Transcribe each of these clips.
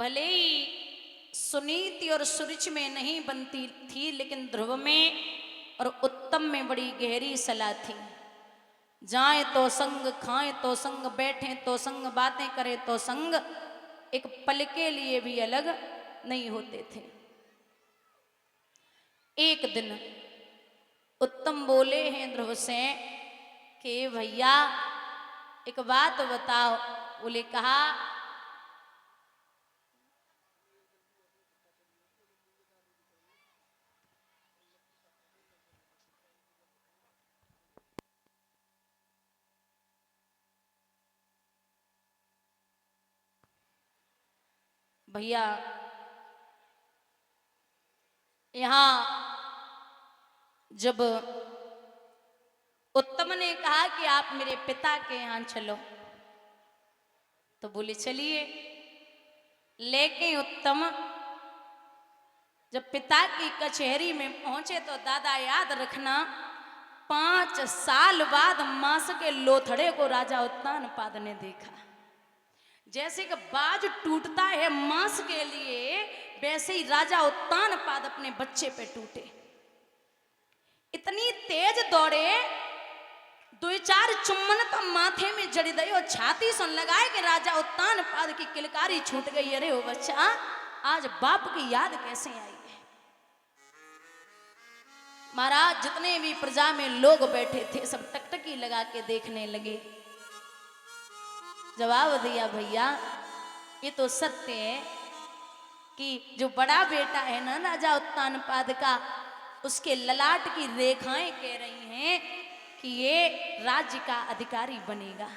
भले ही सुनीति और सुरुचि में नहीं बनती थी, लेकिन ध्रुव में और उत्तम में बड़ी गहरी सलाह थी। जाए तो संग, खाएं तो संग, बैठें तो संग, बातें करें तो संग, एक पल के लिए भी अलग नहीं होते थे। एक दिन उत्तम बोले हैं ध्रुव से कि भैया एक बात बताओ। बोले कहा, भैया यहां जब उत्तम ने कहा कि आप मेरे पिता के यहां चलो, तो बोले चलिए। लेकिन उत्तम जब पिता की कचहरी में पहुंचे तो दादा याद रखना 5 साल बाद मांस के लोथड़े को राजा उत्तानपाद ने देखा। जैसे कि बाज टूटता है मांस के लिए, वैसे ही राजा उत्तानपाद अपने बच्चे पे टूटे। इतनी तेज दौड़े, 2-4 चुम्बन तो माथे में जड़ गई और छाती सुन लगाए कि राजा उत्तानपाद की किलकारी छूट गई। अरे ओ बच्चा, आज बाप की याद कैसे आई है। महाराज जितने भी प्रजा में लोग बैठे थे सब टकटकी लगा के देखने लगे। जवाब दिया, भैया ये तो सत्य है कि जो बड़ा बेटा है ना राजा उत्तानपाद का, उसके ललाट की रेखाएं कह रही हैं कि ये राज्य का अधिकारी बनेगा।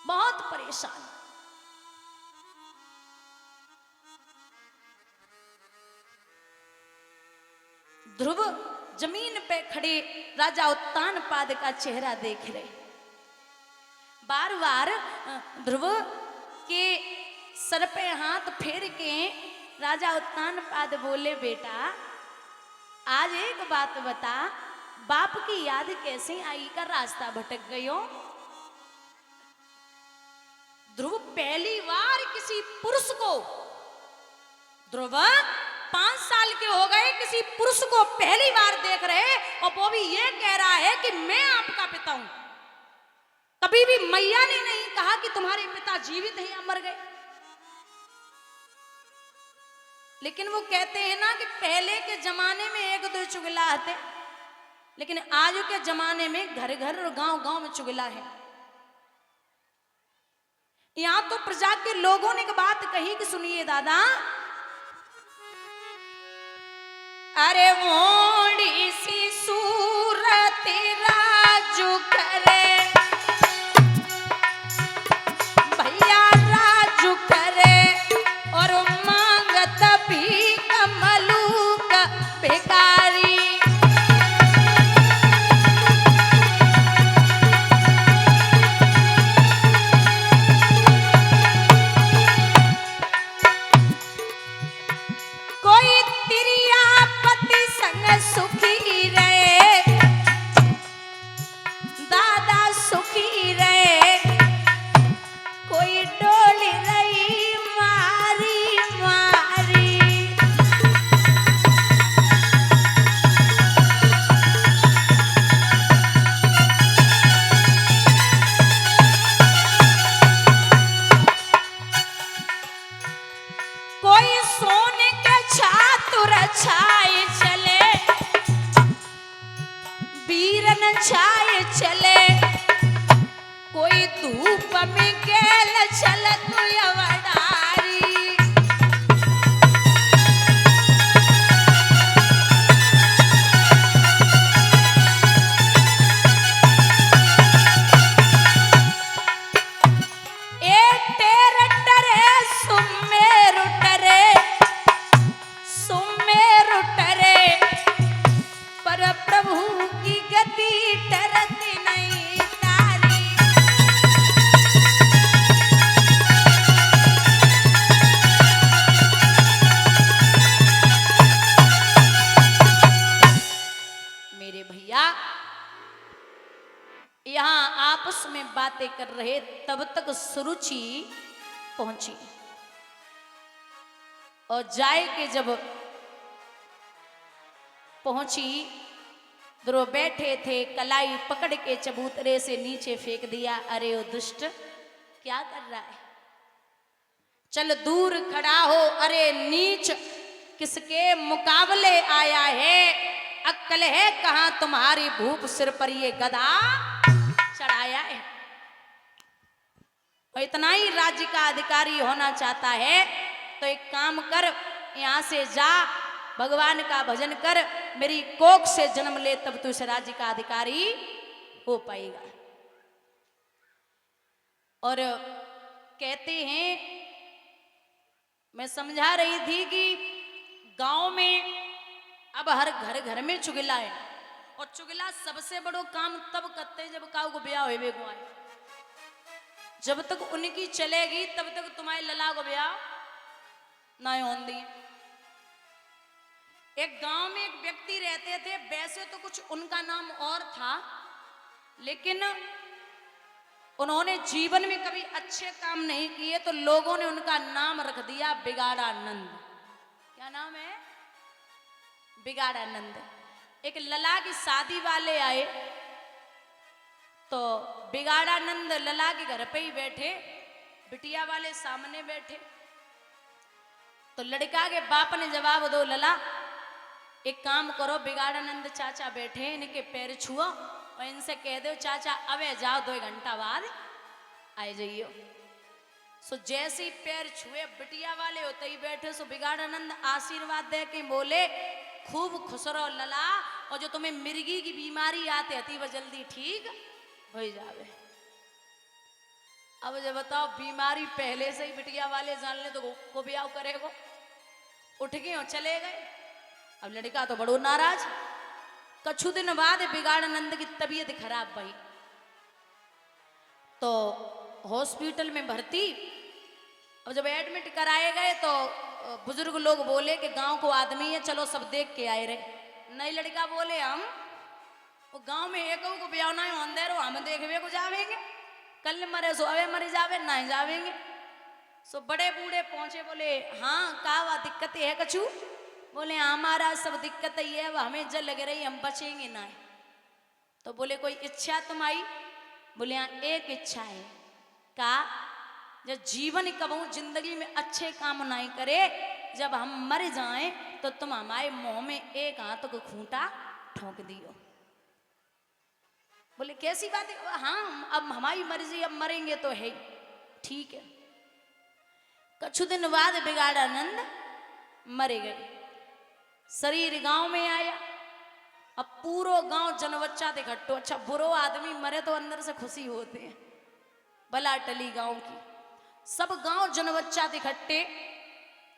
बहुत परेशान। ध्रुव जमीन पे खड़े राजा उत्तानपाद का चेहरा देख रहे। बार बार ध्रुव के सर पे हाथ फेर के राजा उत्तानपाद बोले, बेटा आज एक बात बता, बाप की याद कैसे आई, का रास्ता भटक गई हो। ध्रुव पहली बार किसी पुरुष को, ध्रुव 5 साल के हो गए, किसी पुरुष को पहली बार देख रहे और वो भी ये कह रहा है कि मैं आपका पिता हूं। कभी भी मैया ने नहीं कहा कि तुम्हारे पिता जीवित हैं या मर गए। लेकिन वो कहते हैं ना कि पहले के जमाने में 1-2 चुगला आते, लेकिन आज के जमाने में घर घर और गांव गांव में चुगला है। यहां तो प्रजा के लोगों ने एक बात कही कि सुनिए दादा, अरे मोड़ी सी सूरत राजू करे, भैया राजू करे, और मांगत भी कमलूक भिखारी। कोई तिरिया पति संग सुखी रहे, दादा सुखी रहे, कोई डोली रही मारी मारी। कोई सोने के छातुर छाए चले, वीरन छाए चले, कोई धूप में गेल चल तू अवडारी। ए टेर टरे सुमेरु टरे, सुमेरु टरे, पर प्रभु की गति टरती नहीं तारी। मेरे भैया यहां आपस में बातें कर रहे, तब तक सुरुचि पहुंची और जाए के जब पहुंची, ध्रुव बैठे थे, कलाई पकड़ के चबूतरे से नीचे फेंक दिया। अरे ओ दुष्ट, क्या कर रहा है? चल दूर खड़ा हो। अरे नीच, किसके मुकाबले आया है? अक्ल है कहां तुम्हारी? भूप सिर पर ये गदा चढ़ाया है। और इतना ही राज्य का अधिकारी होना चाहता है तो एक काम कर, यहां से जा, भगवान का भजन कर, मेरी कोख से जन्म ले, तब तू इस राज्य का अधिकारी हो पाएगा। और कहते हैं, मैं समझा रही थी कि गांव में अब हर घर घर में चुगला है, और चुगला सबसे बड़ो काम तब करते हैं जब काऊ को ब्याह हुए गुआए। जब तक उनकी चलेगी तब तक तुम्हारे लला को ब्याह ना होन दी। एक गांव में एक व्यक्ति रहते थे, वैसे तो कुछ उनका नाम और था, लेकिन उन्होंने जीवन में कभी अच्छे काम नहीं किए, तो लोगों ने उनका नाम रख दिया बिगाड़ानंद। क्या नाम है? बिगाड़ानंद। एक लला की शादी वाले आए तो बिगाड़ानंद लला के घर पे ही बैठे, बिटिया वाले सामने बैठे। तो लड़का के बाप ने जवाब दो, लला एक काम करो, बिगाड़ानंद चाचा बैठे, इनके पैर छुओ और इनसे कह दो चाचा अबे जाओ, 2 घंटा बाद आए जाइयो। सो जैसे ही पैर छुए बिटिया वाले होते ही बैठे, सो बिगाड़ानंद आशीर्वाद दे के बोले, खूब खुश रहो लला, और जो तुम्हें मिर्गी की बीमारी आती थी वो जल्दी ठीक हो जावे। अब जब बताओ, बीमारी पहले से ही बिटिया वाले जान ले तो को ब्याह करेगो। उठ गए और चले गए। अब लड़का तो बड़ो नाराज। कछु दिन बाद बिगाड़ानंद की तबीयत खराब भई, तो हॉस्पिटल में भर्ती। अब जब एडमिट कराए गए तो बुजुर्ग लोग बोले कि गांव को आदमी है, चलो सब देख के आए रहे। नई लड़का बोले, हम वो गांव में एक को ब्याह ना अंदर हम देखवे को जावेंगे, कल मरे सो अवे मरे जावे नहीं जावेंगे। सो बड़े बूढ़े पहुंचे, बोले हाँ का वा दिक्कत है कछु? बोले हमारा सब दिक्कत ही है, हमें जल लग रही, हम बचेंगे ना। तो बोले कोई इच्छा तुम्हारी? बोले हाँ एक इच्छा है। का? जब जीवन कबहू जिंदगी में अच्छे काम नहीं करे, जब हम मर जाएं तो तुम हमारे मुंह में एक हाथ को खूंटा ठोक दियो। बोले कैसी बात है? हाँ अब हमारी मर्जी, अब मरेंगे तो है। ठीक है। कुछ दिन बाद बिगाड़ानंद मरे गए, शरीर गांव में आया। अब पूरो गांव जनवच्चा इकट्ठो। अच्छा बुरो आदमी मरे तो अंदर से खुशी होते हैं, बला टली गांव की। सब गांव जनवच्चा इकट्ठे,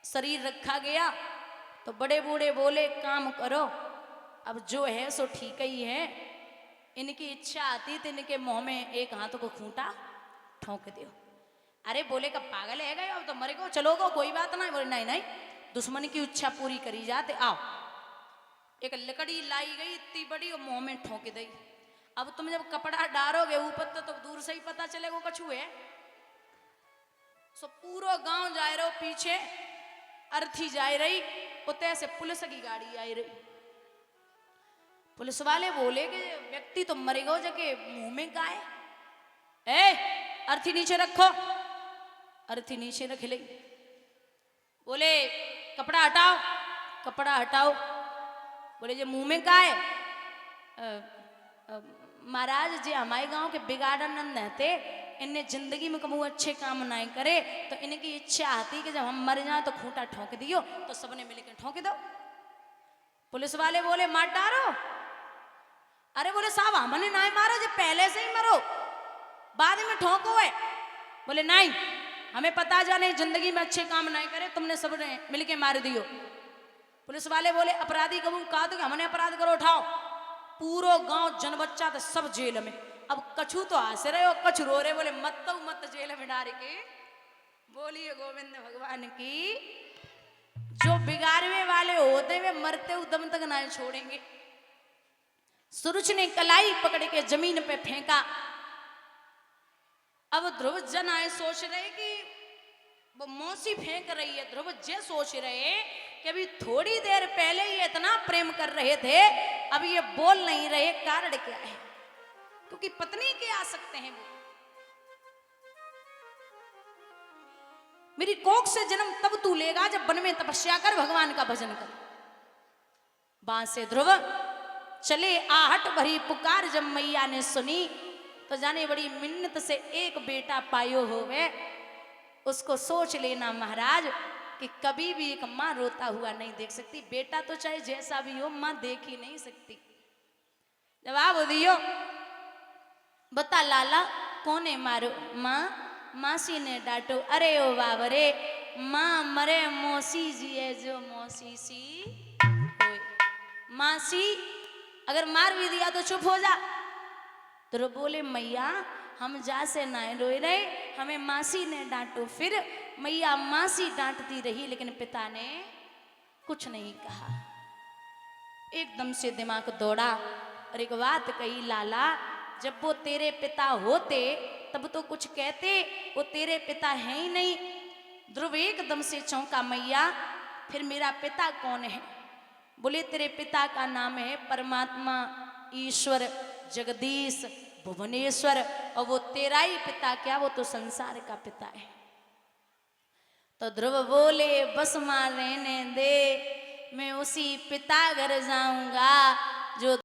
शरीर रखा गया। तो बड़े बूढ़े बोले काम करो, अब जो है सो ठीक ही है, इनकी इच्छा आती तो इनके मुंह में एक हाथ को खूंटा ठोक दो। अरे बोले कब पागल है गए, अब तो मरे को चलोगो, कोई बात नहीं। बोले नहीं नहीं, दुश्मन की इच्छा पूरी करी जाते, आओ। एक लकड़ी लाई गई इतनी बड़ी और मुंह में ठोक दी। अब तुम जब कपड़ा डारोगे ऊपर तो दूर से ही पता चलेगा कछु है। सो पूरा गांव जा रहे हो, पीछे अर्थी जा रही, उतने से पुलिस की गाड़ी आई रही। पुलिस वाले बोले कि व्यक्ति तो मरेगा, जके मुंह में का है? ए अर्थी नीचे रखो। अर्थी नीचे रख ले। बोले कपड़ा हटाओ। कपड़ा हटाओ। बोले जे मुंह में का है? महाराज जी हमारे गांव के बिगाड़ानंद थे, इनने जिंदगी में कबू अच्छे काम नहीं करे, तो इनकी इच्छा आती कि जब हम मर जाए तो खूंटा ठोक दियो। तो सबने मिलकर ठोक दो। पुलिस वाले बोले मार डारो। अरे बोले साहब हमने नहीं मारा, जब पहले से ही मरो, बाद में ठोको है। बोले नहीं, हमें पता जाने जिंदगी में अच्छे काम नहीं करे, तुमने सबने मिलके मार दियो। पुलिस वाले बोले अपराधी कबू कहा तो हमने अपराध करो, उठाओ। पूरो गांव जनबच्चा तो सब जेल में। अब कछु तो हंस रहे हो, कछु रो रहे। बोले मत तो मत जेल में डाल के। बोलिए गोविंद भगवान की। जो बिगाड़ने वाले होते वे मरते उदम तक नहीं छोड़ेंगे। सूरज ने कलाई पकड़ के जमीन पे फेंका। अब ध्रुव जन आए सोच रहे कि वो मौसी फेंक रही है। ध्रुव जी सोच रहे कि अभी थोड़ी देर पहले ये इतना प्रेम कर रहे थे, अब ये बोल नहीं रहे, कारण क्या है? क्योंकि पत्नी के आ सकते हैं वो। मेरी कोख से जन्म तब तू लेगा जब वन में तपस्या कर, भगवान का भजन कर। बांस से ध्रुव चले, आहट भरी पुकार जब मैया ने सुनी, तो जाने बड़ी मिन्नत से एक बेटा पायो होवे। उसको सोच लेना महाराज कि कभी भी एक माँ रोता हुआ नहीं देख सकती। बेटा तो चाहे जैसा भी हो, माँ देख ही नहीं सकती। जवाब दियो, बता लाला कौन है मारो? माँ, मासी ने डांटो। अरे ओ बाबरे, माँ मरे मौसी जी है जो मौसी सी होए। मासी अगर मार भी दिया तो चुप हो जा। तो बोले मैया हम जा से ना रोए रहे, हमें मासी ने डांटो। फिर मैया मासी डांटती रही, लेकिन पिता ने कुछ नहीं कहा। एकदम से दिमाग दौड़ा और एक बात कही, लाला जब वो तेरे पिता होते तब तो कुछ कहते, वो तेरे पिता है ही नहीं। ध्रुव एकदम से चौंका, मैया फिर मेरा पिता कौन है? बोले तेरे पिता का नाम है परमात्मा, ईश्वर, जगदीश, भुवनेश्वर, और वो तेरा ही पिता क्या, वो तो संसार का पिता है। तो ध्रुव बोले बस मां रहने दे, मैं उसी पिता घर जाऊंगा जो